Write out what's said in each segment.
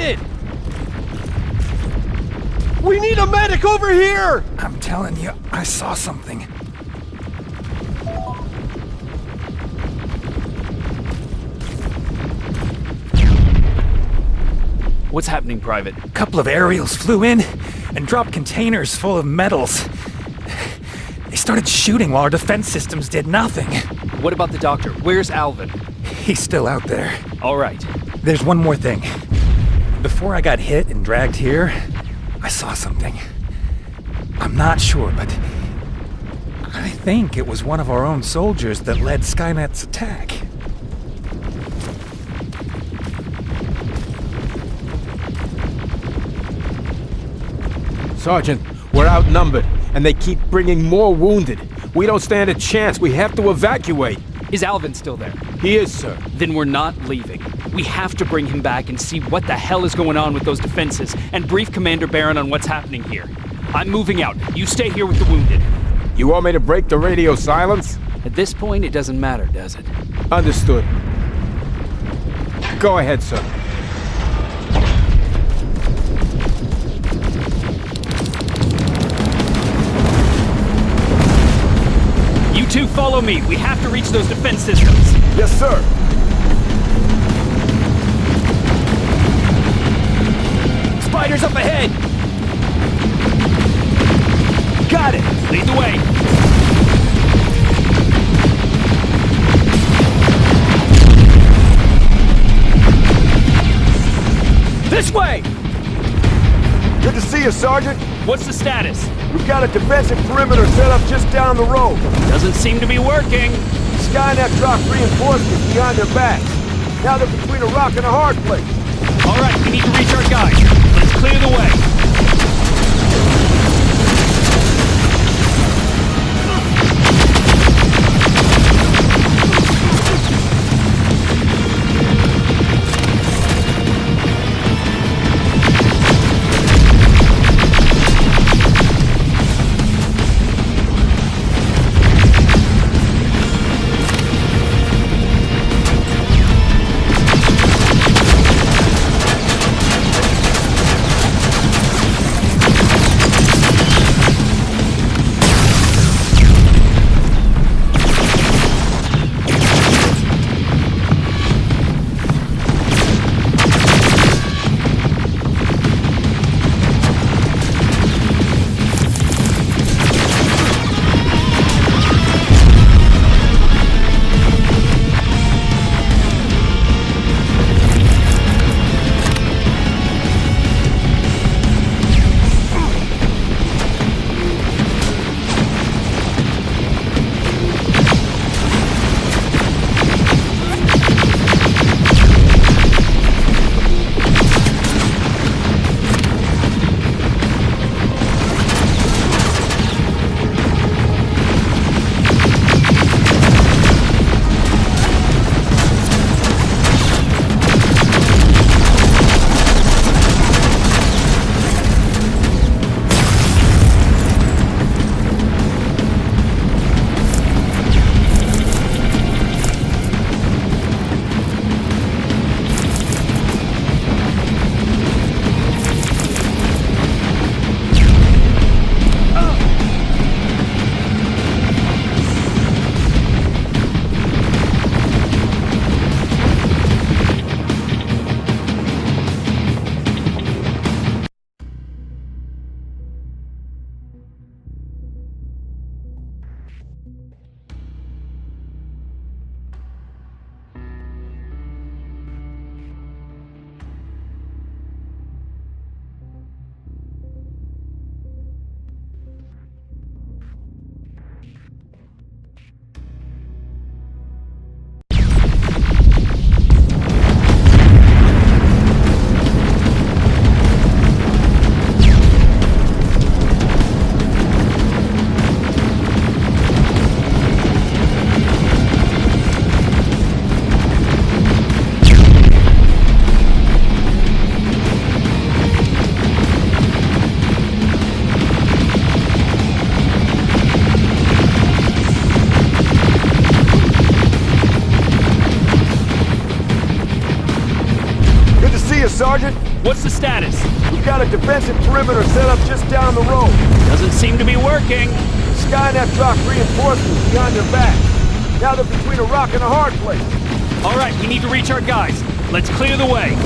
wounded! We need a medic over here! I'm telling you, I saw something. What's happening, Private? A couple of aerials flew in and dropped containers full of metals. They started shooting while our defense systems did nothing. What about the doctor? Where's Alvin? He's still out there. All right. There's one more thing. Before I got hit and dragged here, I saw something. I'm not sure, but I think it was one of our own soldiers that led Skynet's attack. Sergeant, we're outnumbered, and they keep bringing more wounded. We don't stand a chance. We have to evacuate. Is Alvin still there? He is, sir. Then we're not leaving. We have to bring him back and see what the hell is going on with those defenses, and brief Commander Barron on what's happening here. I'm moving out. You stay here with the wounded. You want me to break the radio silence? At this point, it doesn't matter, does it? Understood. Go ahead, sir. You two follow me. We have to reach those defense systems. Yes, sir. Spiders up ahead! Got it! Lead the way! This way! Good to see you, Sergeant. What's the status? We've got a defensive perimeter set up just down the road. Doesn't seem to be working. Skynet dropped reinforcements behind their backs. Now they're between a rock and a hard place. All right, we need to reach our guys. Let's clear the way. Sergeant. What's the status? We've got a defensive perimeter set up just down the road. Doesn't seem to be working. Skynet dropped reinforcements behind their backs. Now they're between a rock and a hard place. All right, we need to reach our guys. Let's clear the way.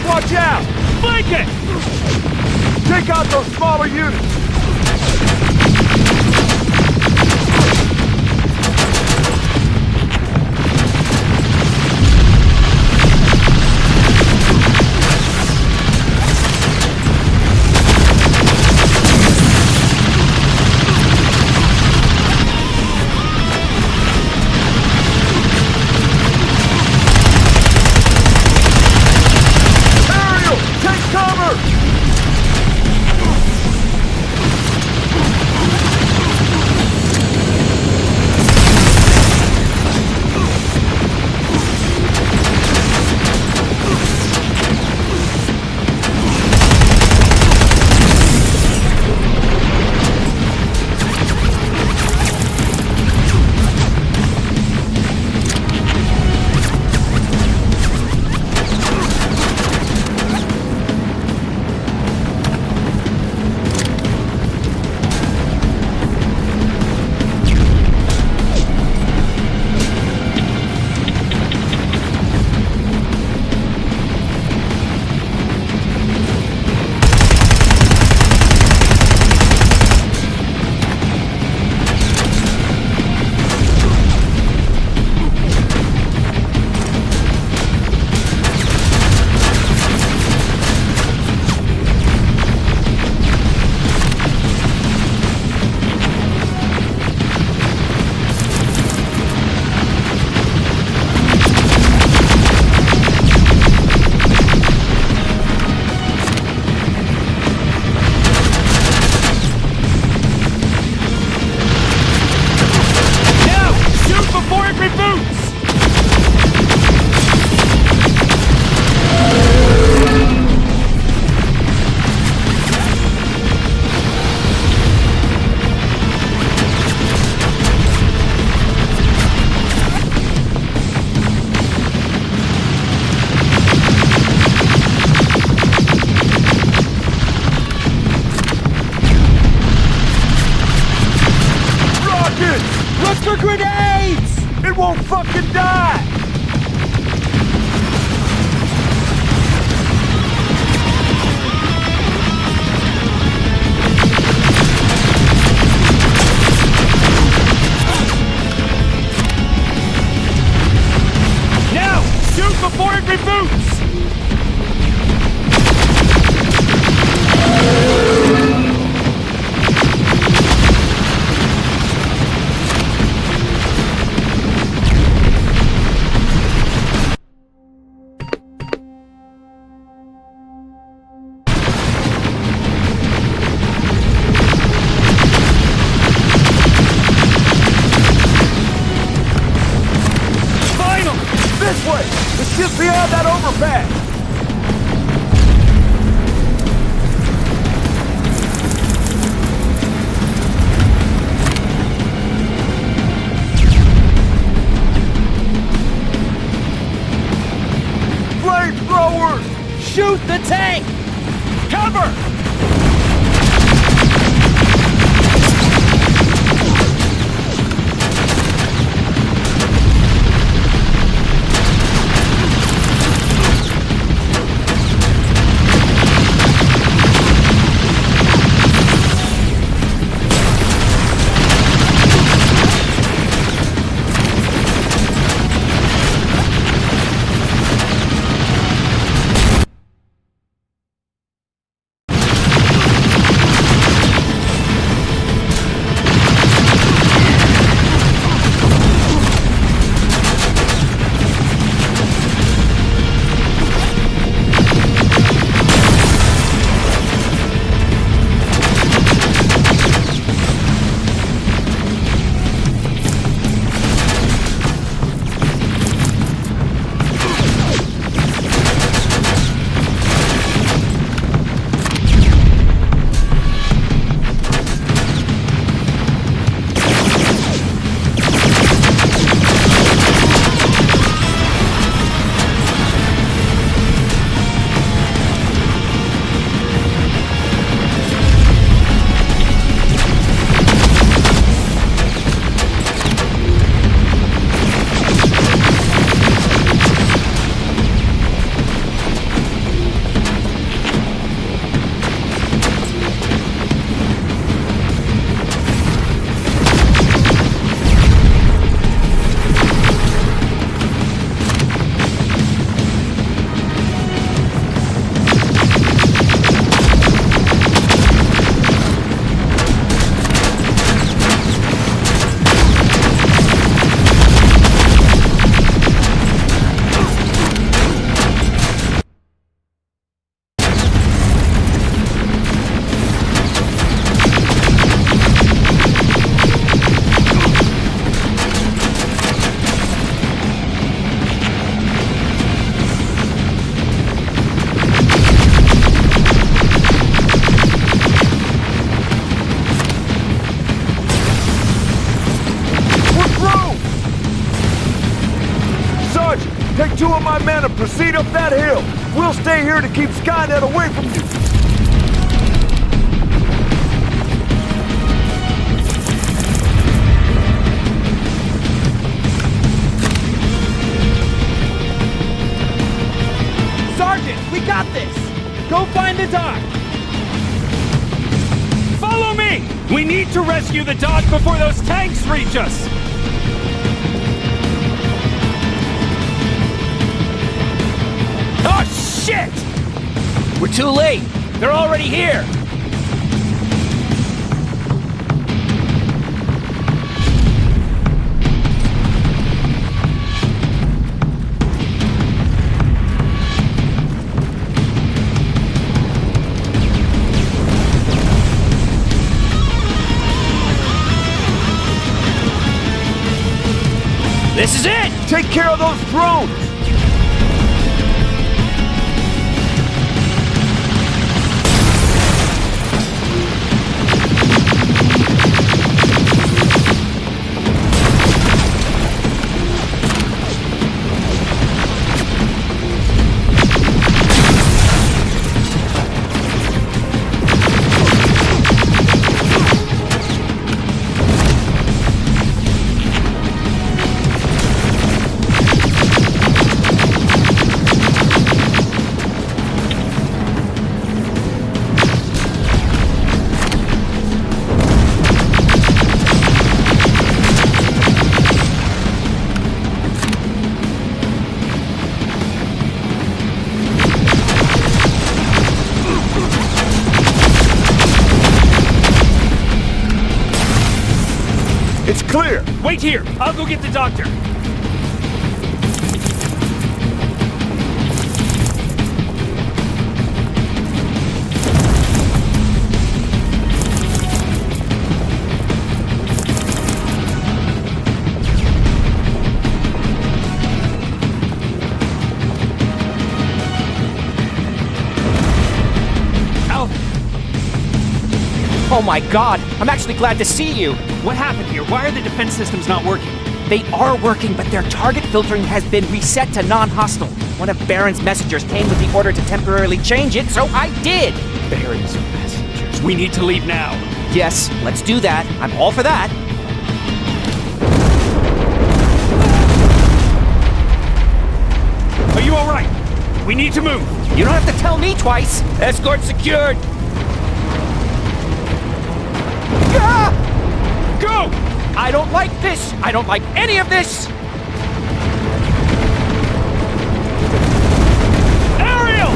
Watch out! Flank it! Take out those smaller units! Ariel, take cover! before it reboots! This way! It's just beyond that overpass! Flamethrowers! Shoot the tank! Cover! Take 2 of my men and proceed up that hill. We'll stay here to keep Skynet away from you. Sergeant, we got this! Go find the dock! Follow me! We need to rescue the dock before those tanks reach us! Oh, shit! We're too late! They're already here! This is it! Take care of those drones! Clear! Wait here! I'll go get the doctor! Oh my god, I'm actually glad to see you! What happened here? Why are the defense systems not working? They are working, but their target filtering has been reset to non-hostile. One of Baron's messengers came with the order to temporarily change it, so I did! Baron's messengers. We need to leave now. Yes, let's do that. I'm all for that. Are you alright? We need to move. You don't have to tell me twice! Escort secured. Ah! Go! I don't like this! I don't like any of this! Ariel!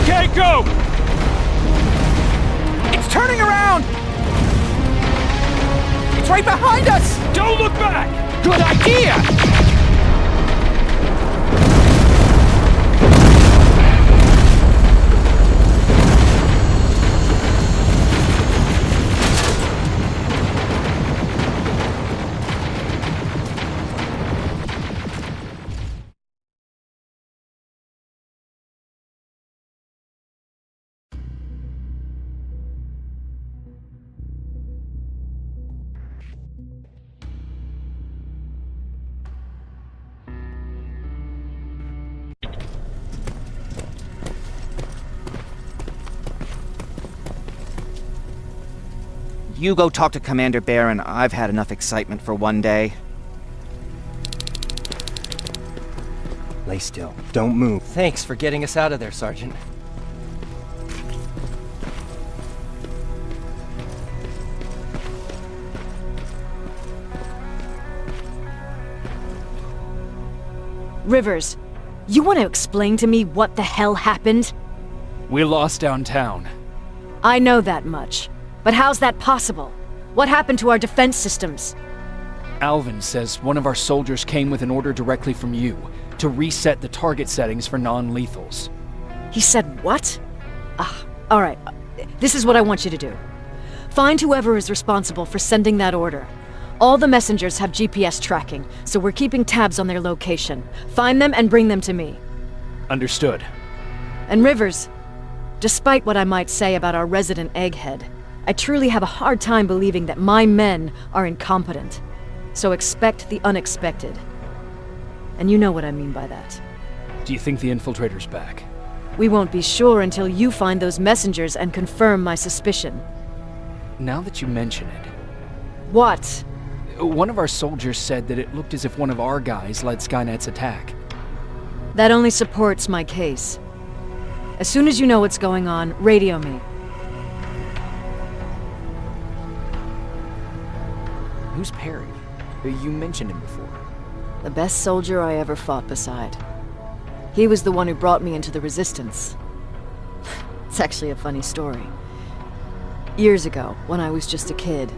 Okay, go! It's turning around! It's right behind us! Don't look back! Good idea! You go talk to Commander Baron. I've had enough excitement for one day. Lay still. Don't move. Thanks for getting us out of there, Sergeant. Rivers, you want to explain to me what the hell happened? We lost downtown. I know that much. But how's that possible? What happened to our defense systems? Alvin says one of our soldiers came with an order directly from you to reset the target settings for non-lethals. He said what? Alright. This is what I want you to do. Find whoever is responsible for sending that order. All the messengers have GPS tracking, so we're keeping tabs on their location. Find them and bring them to me. Understood. And Rivers, despite what I might say about our resident egghead, I truly have a hard time believing that my men are incompetent. So expect the unexpected. And you know what I mean by that. Do you think the infiltrator's back? We won't be sure until you find those messengers and confirm my suspicion. Now that you mention it, What? one of our soldiers said that it looked as if one of our guys led Skynet's attack. That only supports my case. As soon as you know what's going on, radio me. Who's Perry? You mentioned him before. The best soldier I ever fought beside. He was the one who brought me into the Resistance. It's actually a funny story. Years ago, when I was just a kid,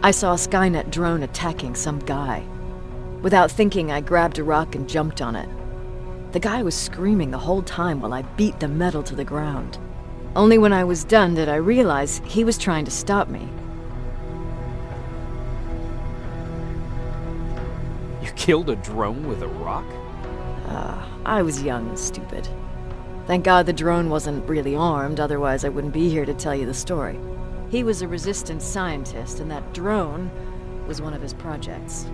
I saw a Skynet drone attacking some guy. Without thinking, I grabbed a rock and jumped on it. The guy was screaming the whole time while I beat the metal to the ground. Only when I was done did I realize he was trying to stop me. You killed a drone with a rock? I was young and stupid. Thank God the drone wasn't really armed, otherwise I wouldn't be here to tell you the story. He was a Resistance scientist, and that drone was one of his projects.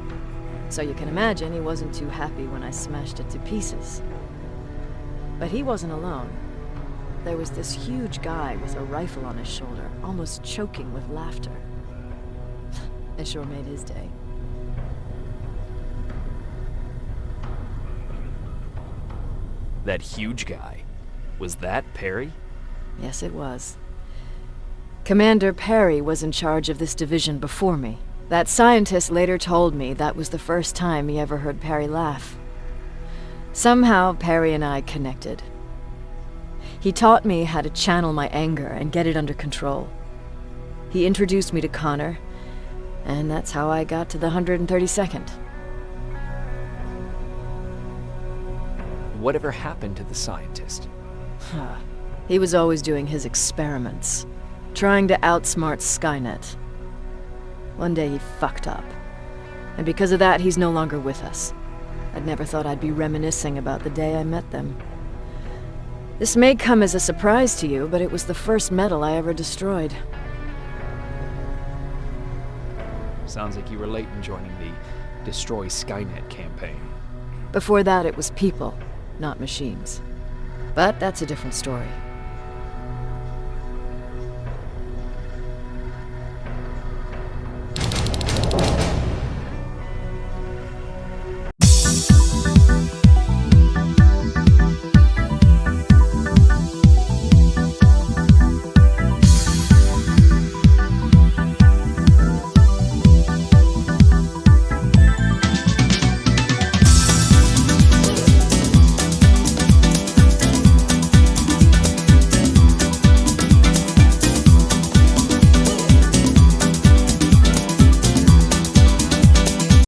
So you can imagine he wasn't too happy when I smashed it to pieces. But he wasn't alone. There was this huge guy with a rifle on his shoulder, almost choking with laughter. It sure made his day. That huge guy. Was that Perry? Yes, it was. Commander Perry was in charge of this division before me. That scientist later told me that was the first time he ever heard Perry laugh. Somehow, Perry and I connected. He taught me how to channel my anger and get it under control. He introduced me to Connor, and that's how I got to the 132nd. Whatever happened to the scientist? He was always doing his experiments, trying to outsmart Skynet. One day he fucked up, and because of that, he's no longer with us. I'd never thought I'd be reminiscing about the day I met them. This may come as a surprise to you, but it was the first metal I ever destroyed. Sounds like you were late in joining the Destroy Skynet campaign. Before that, it was people, not machines. But that's a different story.